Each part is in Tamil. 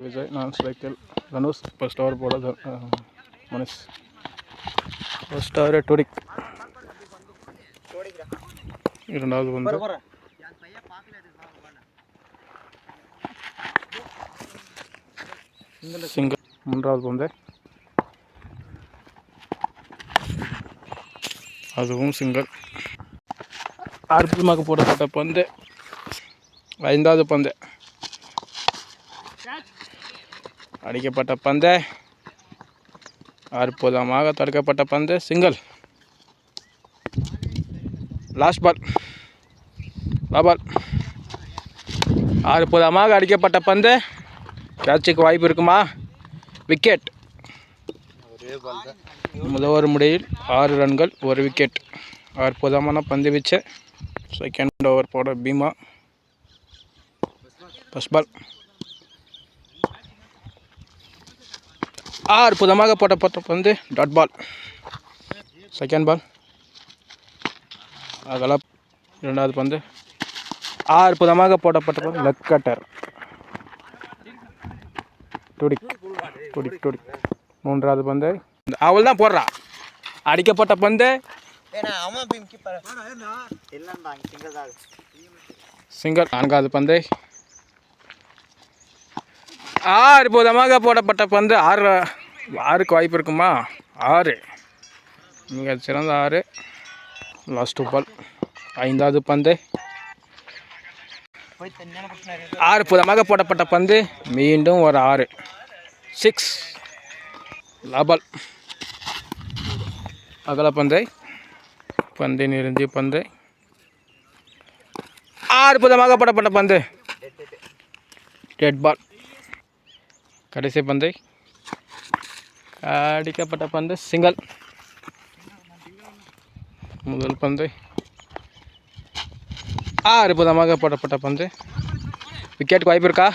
விஜய், நான் சைக்கிள், தனுஷ் ஃபர்ஸ்ட் ஓவர் போட மனுஷ் ஃபர்ஸ்ட் ஓவர் டூடிக். இரண்டாவது பந்து சிங்கிள். மூன்றாவது பந்து அதுவும் சிங்கிள். அற்புதமாக போடப்பட்ட பந்து. ஐந்தாவது பந்து அடிக்கப்பட்ட பந்து, அற்புதமாக தடுக்கப்பட்ட பந்து, சிங்கிள். லாஸ்ட் பால், பால், அற்புதமாக அடிக்கப்பட்ட பந்து, கேட்சுக்கு வாய்ப்பு இருக்குமா? விக்கெட். முதல் முடியில் 6 ரன்கள், 1 விக்கெட். அற்புதமான பந்து வீச்சு. செகண்ட் ஓவர் போட பீமா. ஃபர்ஸ்ட் பால் அற்புதமாக போடப்பட்ட பந்து, டாட் பால். செகண்ட் பால் அகலம். இரண்டாவது பந்து அற்புதமாக போடப்பட்ட பந்து, லெக் கட்டர். துடிக் துடிக் துடிக். மூன்றாவது பந்து அவள் தான் போடுறா. அடிக்கப்பட்ட பந்து, சிங்கிள். நான்காவது பந்து அற்புதமாக போடப்பட்ட பந்து, 6க்கு வாய்ப்பு இருக்குமா? 6, மிக சிறந்த 6. Last ball. ஐந்தாவது பந்து அற்புதமாக போடப்பட்ட பந்து, மீண்டும் ஒரு 6, 6. லாபால். அகல பந்தை, பந்தை நெருங்கிய பந்து, அற்புதமாக போடப்பட்ட பந்து, டெட் பால். கடைசி பந்தை அடிக்கப்பட்ட பந்து, சிங்கிள். முதல் பந்து அற்புதமாக போடப்பட்ட பந்து, விக்கெட்டுக்கு வாய்ப்பு இருக்கா?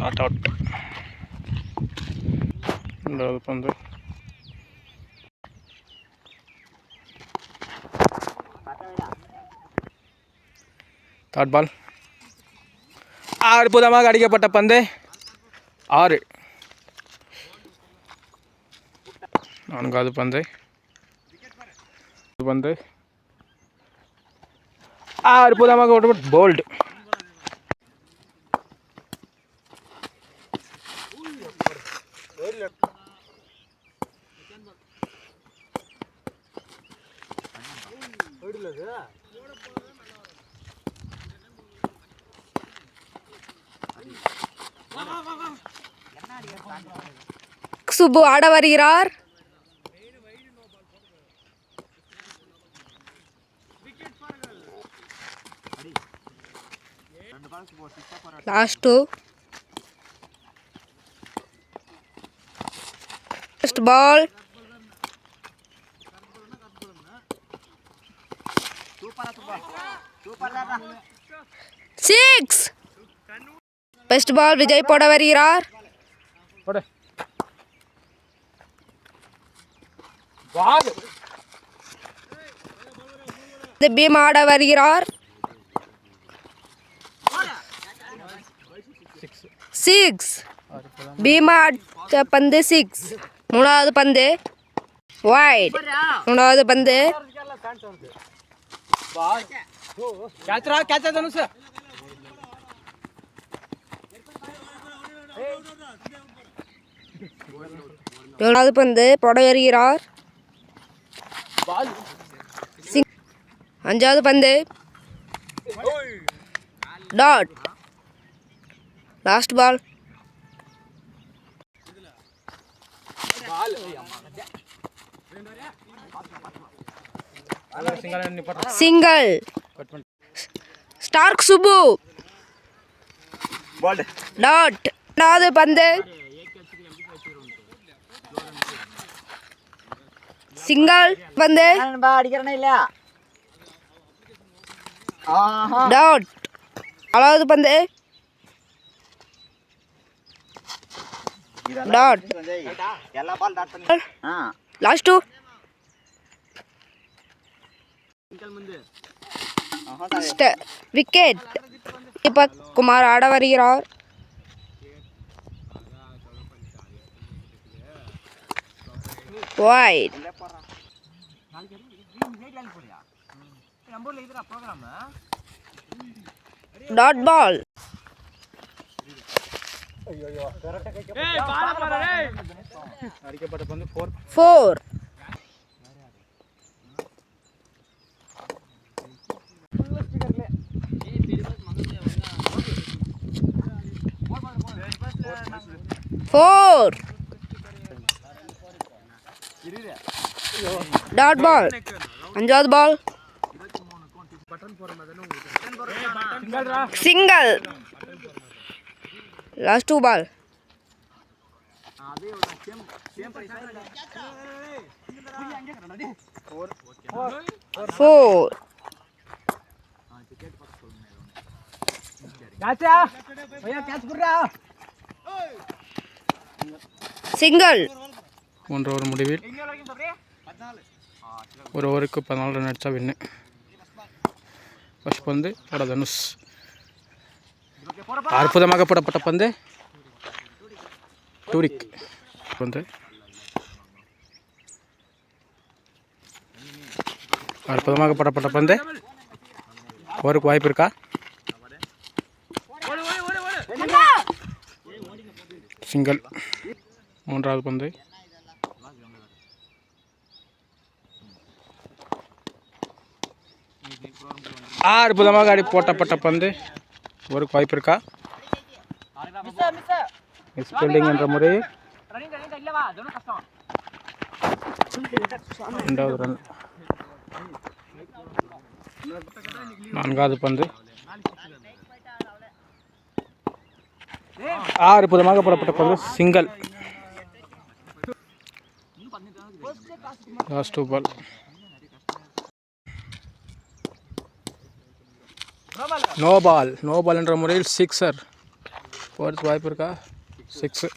Not out. இரண்டாவது பந்து தேர்ட் பால். அற்புதமாக அடிக்கப்பட்ட பந்து, 6. நான்காவது பந்து அற்புதமாக போல்டு. சுப்பு ஆட வருகிறார். Last first ball. Six. First ball Vijay போட வருகிறார். பீம் ஆட வருகிறார். 6. பீமா அடித்த பந்து 6. மூணாவது பந்து வைட். மூணாவது பந்து ஏழாவது பந்து போட வருகிறார். அஞ்சாவது பந்து dot. Last ball. Single. Stark Subbu dot. ரெண்டாவது பந்து சிங்கிள். பந்து டாட். நாலாவது பந்து dot. Last wicket. Deepak Kumar ஆட வருகிறார். wide. Dot ball. அடிக்கப்பட்ட பந்து 4. 4. Four. Dot ball. அஞ்சாவது ball. Single. Last 2 ball. 4. Single. 1 over முடிவில் ஒரு ஓவருக்கு 14 ரன் அடித்தா வின்னு. ஃபர்ஸ்ட் பந்து போட தனுஷ். அற்புதமாக போடப்பட்ட பந்து டூரிக். பந்து அற்புதமாக போடப்பட்ட பந்து. ஓவருக்கு வாய்ப்பு இருக்கா? சிங்கிள். மூன்றாவது பந்து அற்புதமாக அடி போட்டப்பட்ட பந்து. ஒரு வாய்ப்பு இருக்கா? மிஸ்பீல்டிங் என்ற முறையில் 2வது ரன். 4வது பந்து அற்புதமாக போடப்பட்ட பந்து சிங்கிள். லாஸ்ட் 2 பால். நோ பால் என்ற முறையில் 6. போகிறதுக்கு வாய்ப்பு இருக்கா? 6.